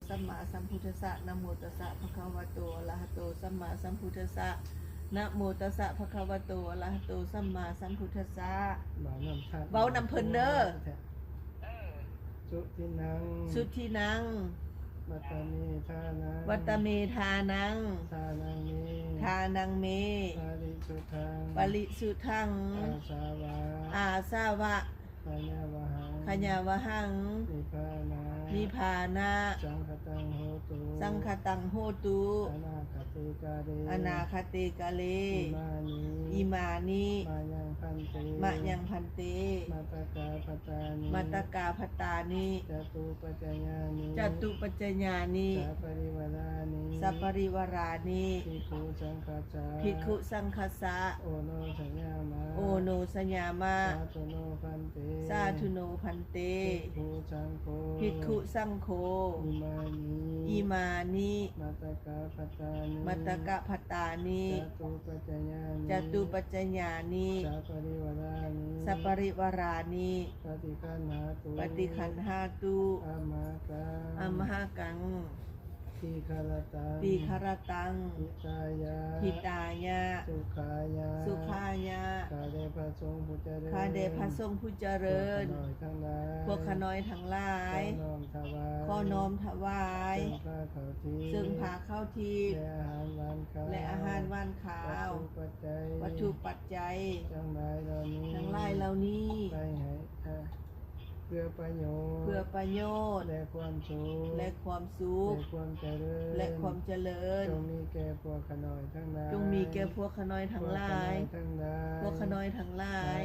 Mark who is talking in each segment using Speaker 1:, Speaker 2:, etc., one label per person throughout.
Speaker 1: สัมมาสัมพุทธัสสะนะโมตัสสะภะคะวะโตอะระหะโตสัมมาสัมพุทธัสสะนะโมตัสสะภะคะวะโตอะระหะโตสัมมาสัมพุทธัสสะเว้านำเพิ่นเด้อ
Speaker 2: สุทินัง
Speaker 1: สุทินัง
Speaker 2: วัตเมธานัง
Speaker 1: วัตเมธานัง
Speaker 2: ทานังเม
Speaker 1: ทานังเม
Speaker 2: ปาริสุทธัง
Speaker 1: ปริสุทธัง
Speaker 2: อาสาวะ
Speaker 1: อาสาวะ
Speaker 2: ปัญญาวหัง
Speaker 1: ขญาวหัง
Speaker 2: นิพพานา
Speaker 1: นิพพานะ
Speaker 2: สังคตังโหตุ
Speaker 1: สังคตังโหตุ
Speaker 2: อนาคติกาเร
Speaker 1: อนาคติกาเล
Speaker 2: อิมานิ
Speaker 1: อิมานิ
Speaker 2: มายังพันเต
Speaker 1: มะยังพันเต
Speaker 2: มาตกาปตานิ
Speaker 1: มัตตกาพตานิ
Speaker 2: จตุปัจจญานิ
Speaker 1: จตุปัจจญานิ
Speaker 2: สัพปริวารานิ
Speaker 1: สัพปริวารานิ
Speaker 2: ภิกขุสังฆาจา
Speaker 1: ภิกขุสังคัสสะ
Speaker 2: โอโนสัญญามา
Speaker 1: โอโนสญามะ
Speaker 2: สาธุโนพันเต
Speaker 1: สาธุโนพันเต
Speaker 2: ภิกขุสังโฆ
Speaker 1: ภิกขุสังโฆ
Speaker 2: อิมานิ
Speaker 1: อิมานิ
Speaker 2: มัตตกาปตานิ
Speaker 1: มัตตกะพตานิ
Speaker 2: จตุปัจจญานิ
Speaker 1: จตุปัจจญานิ
Speaker 2: สัพปริวารานิ
Speaker 1: สัพปริวารานิ
Speaker 2: ปฏิคันหาตุ
Speaker 1: ปฏิคันหาตุ
Speaker 2: อามากัง
Speaker 1: อัมหากัง
Speaker 2: ทีคารตัง
Speaker 1: ปีคารตัง
Speaker 2: ทิตายะ
Speaker 1: ทิตายะ
Speaker 2: สุขายะ
Speaker 1: สุขายะ
Speaker 2: กาเดพระสงฆ์ผู้เจริญ
Speaker 1: ข้าเดชพระทรงผู้เจริญ
Speaker 2: พวกขน้อยทั้งหลาย
Speaker 1: พวกขน้อยทั้งหลาย
Speaker 2: ขอน้อมถวาย
Speaker 1: ขอน้อมถวาย
Speaker 2: ซึ่งผ้าขาวที
Speaker 1: ซึ่งพาเข้าที
Speaker 2: และอาหารหวานข้าว
Speaker 1: และอาหารว่านขาว
Speaker 2: วัตถุปัจจัย
Speaker 1: วัตถุปัจจัย
Speaker 2: ทั้งหลายเหล่านี้
Speaker 1: ทั้งหลายเหล่านี้
Speaker 2: ไปให้เพื่อประโยชน์
Speaker 1: เพื่อประโยชน์
Speaker 2: และความสุข
Speaker 1: และความสุข
Speaker 2: และความเจริญ
Speaker 1: และความเจริญ
Speaker 2: จงมีแก่พวกขน้อยทั้งหลาย
Speaker 1: จงมีแก่พวกขน้อยทั้งหลาย
Speaker 2: พวกขน้อยทั้งหลาย
Speaker 1: พวกขน้อยทั้งหลาย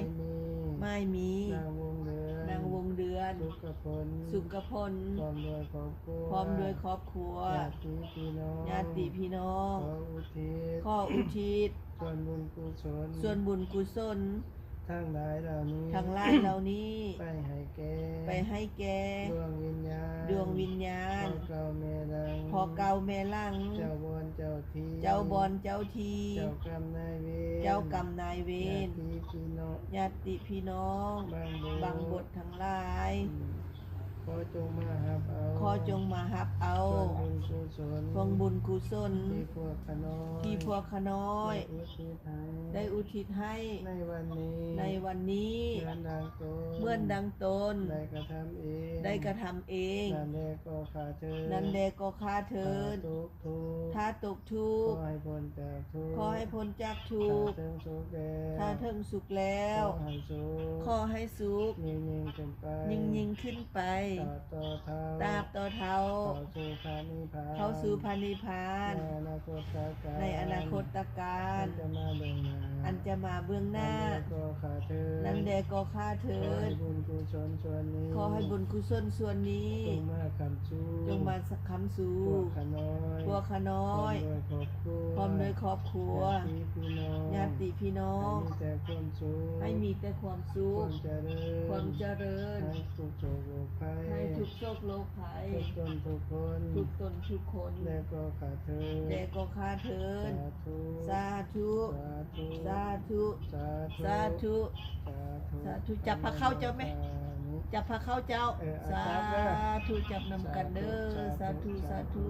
Speaker 2: ไม่มี
Speaker 1: ไม่มี
Speaker 2: นางวงเดือน
Speaker 1: นางวงเดือน
Speaker 2: สุขพล
Speaker 1: สุขพล
Speaker 2: พร้อมด้วยครอบครัว
Speaker 1: พร้อมด้วยครอบครัว
Speaker 2: ญาติพี่น้อง
Speaker 1: ญาติพี่น้อง
Speaker 2: ขออุทิศ
Speaker 1: ข้ออุทิศ
Speaker 2: ส่วนบุญกุศล
Speaker 1: ส่วนบุญกุศล
Speaker 2: ทั้งหลายเหล่านี้
Speaker 1: ทั้งหลายเหล่านี้
Speaker 2: ไปให้แก่
Speaker 1: ไปให้แก่
Speaker 2: ดวงวิญญาณ
Speaker 1: ดวงวิญญาณ
Speaker 2: พ่อเก่าแม่ดัง
Speaker 1: พอเก่าแม่ลัง
Speaker 2: เจ้าบอนเจ้าที
Speaker 1: เจ้าบอนเจ้าที
Speaker 2: เจ้ากรรมนายเวร
Speaker 1: เจ้ากรรมนายเวร
Speaker 2: ญาติพี่น้อง
Speaker 1: ญาติพี่น้อง บางบททั้งหลาย
Speaker 2: ขอจงมาหับเอา
Speaker 1: ขอจงมารับเอา
Speaker 2: ส่วนบุญกุศล
Speaker 1: พวงบุญกุศล
Speaker 2: ที่พวกขน้อย
Speaker 1: ที่พวกขน้อย
Speaker 2: ได้อุทิศให้
Speaker 1: ได้อุทิศให้
Speaker 2: ในวันนี้
Speaker 1: ในวันนี้
Speaker 2: เหมือนดังตน
Speaker 1: เมื่อนดังตน
Speaker 2: ได้กระทำเอง
Speaker 1: ได้กระทำเอง
Speaker 2: นั่นแลก็ขาเธอ
Speaker 1: นั้นแดก็ฆ่าเทิน
Speaker 2: ทุกทุก
Speaker 1: ถ้าตกทุ
Speaker 2: ข
Speaker 1: ก
Speaker 2: อ
Speaker 1: ข์
Speaker 2: ให้พ้นจากทุกข์
Speaker 1: ขอให้พ้นจากทุกข์
Speaker 2: ถ้าถึงสุขแล้ว
Speaker 1: ถ้าถึงสุขแล้ว
Speaker 2: ขอให้สุข
Speaker 1: ขอให้สุข
Speaker 2: ยิ่งขึ้นไป
Speaker 1: ยิ่งขึ้นไป
Speaker 2: ต่อเท่า
Speaker 1: ตราบต่อเท่า
Speaker 2: เข้าสู่พระนิพพาน
Speaker 1: เข้าสู่พระนิพพาน
Speaker 2: ในอนาคตการ
Speaker 1: ในอนาคตการ
Speaker 2: อันจะมาเบื้องหน้า
Speaker 1: อันจะมาเบื้องหน้า
Speaker 2: ก็ขาเธอ
Speaker 1: นั้นแดก็ฆ่าเทิ
Speaker 2: ขอให้
Speaker 1: น
Speaker 2: บุญกุศลส่วนนี้
Speaker 1: ขอให้บุญกุศลส่วนนี้
Speaker 2: จงมาคำสู้
Speaker 1: จงมาสักคำสู่
Speaker 2: พวกขน้อย
Speaker 1: พวกขน้อย
Speaker 2: พร้อมด้วยครอบครัว
Speaker 1: พร้อมด้วยครอบครัว
Speaker 2: ญาติพี่น้อง
Speaker 1: ญาติพี่น้อง
Speaker 2: ให้มีแต่ความสุข
Speaker 1: ให้มีแต่ความสุข
Speaker 2: ความเจริญ
Speaker 1: ความเจริญ
Speaker 2: ให้ทุกโศกโรคภัย
Speaker 1: ให้ทุกโศกโรคภัย
Speaker 2: ทุกตนทุกคน
Speaker 1: ทุกตนทุกคน
Speaker 2: และก็ขาเธอ
Speaker 1: แดก็ฆ่าเทิน
Speaker 2: สาธุ
Speaker 1: สาธุ
Speaker 2: สาธุ
Speaker 1: สาธุ
Speaker 2: สาธุ
Speaker 1: สาธุจับพระเข้าเจ้าไหม จับพระเข้าเจ้า
Speaker 2: เออเอา
Speaker 1: สา
Speaker 2: จับเด้อ
Speaker 1: ธุจับนำกันเด้อสาธุสาธุ